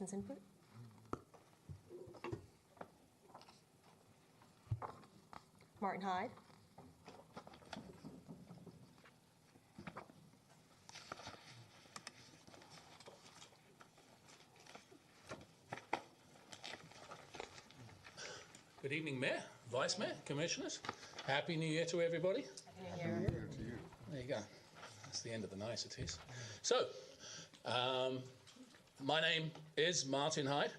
Input. Martin Hyde. Good evening, Mayor, Vice Mayor, Commissioners. Happy New Year to everybody. Happy New Year. to you. There you go. That's the end of the niceties. So, my name is Martin Hyde.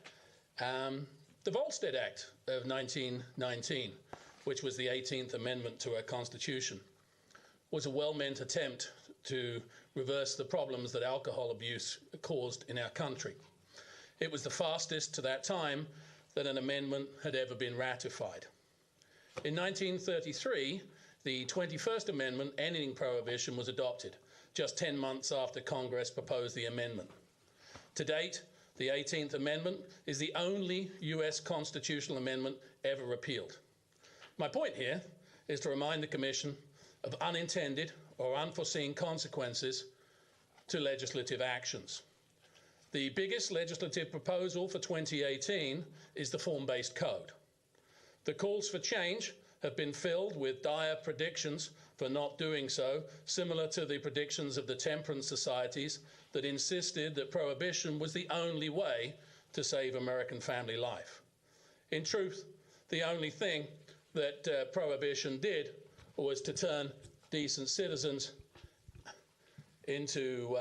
The Volstead Act of 1919, which was the 18th Amendment to our Constitution, was a well-meant attempt to reverse the problems that alcohol abuse caused in our country. It was the fastest to that time that an amendment had ever been ratified. In 1933, the 21st Amendment ending prohibition was adopted, just 10 months after Congress proposed the amendment. To date, the 18th Amendment is the only US constitutional amendment ever repealed. My point here is to remind the Commission of unintended or unforeseen consequences to legislative actions. The biggest legislative proposal for 2018 is the form-based code. The calls for change have been filled with dire predictions for not doing so, similar to the predictions of the temperance societies that insisted that prohibition was the only way to save American family life. In truth, the only thing that prohibition did was to turn decent citizens into,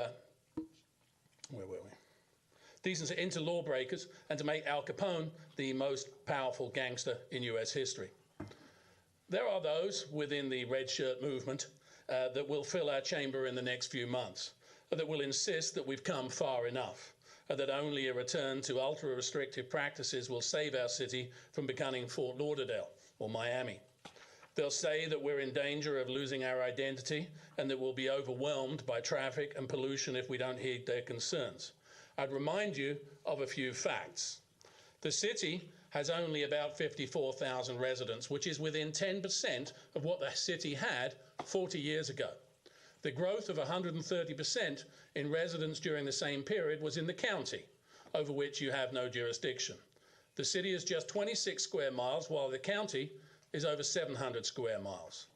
into lawbreakers and to make Al Capone the most powerful gangster in US history. There are those within the red shirt movement that will fill our chamber in the next few months, that will insist that we've come far enough, that only a return to ultra-restrictive practices will save our city from becoming Fort Lauderdale or Miami. They'll say that we're in danger of losing our identity and that we'll be overwhelmed by traffic and pollution if we don't heed their concerns. I'd remind you of a few facts. The city has only about 54,000 residents, which is within 10% of what the city had 40 years ago. The growth of 130% in residents during the same period was in the county, over which you have no jurisdiction. The city is just 26 square miles, while the county is over 700 square miles.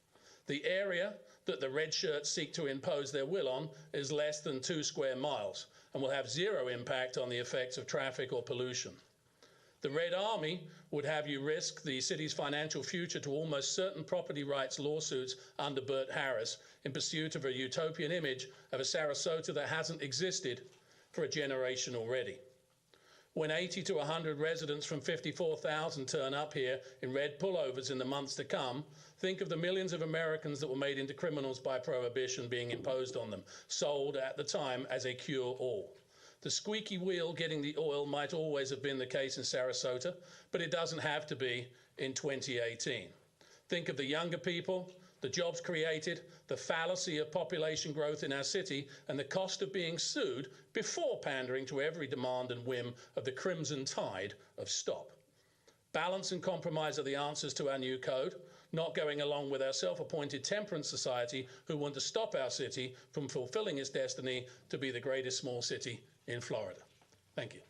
The area that the red shirts seek to impose their will on is less than 2 square miles and will have zero impact on the effects of traffic or pollution. The Red Army would have you risk the city's financial future to almost certain property rights lawsuits under Bert Harris in pursuit of a utopian image of a Sarasota that hasn't existed for a generation already. When 80 to 100 residents from 54,000 turn up here in red pullovers in the months to come, think of the millions of Americans that were made into criminals by prohibition being imposed on them, sold at the time as a cure-all. The squeaky wheel getting the oil might always have been the case in Sarasota, but it doesn't have to be in 2018. Think of the younger people, the jobs created, the fallacy of population growth in our city, and the cost of being sued before pandering to every demand and whim of the crimson tide of stop. Balance and compromise are the answers to our new code, not going along with our self-appointed temperance society who want to stop our city from fulfilling its destiny to be the greatest small city in Florida. Thank you.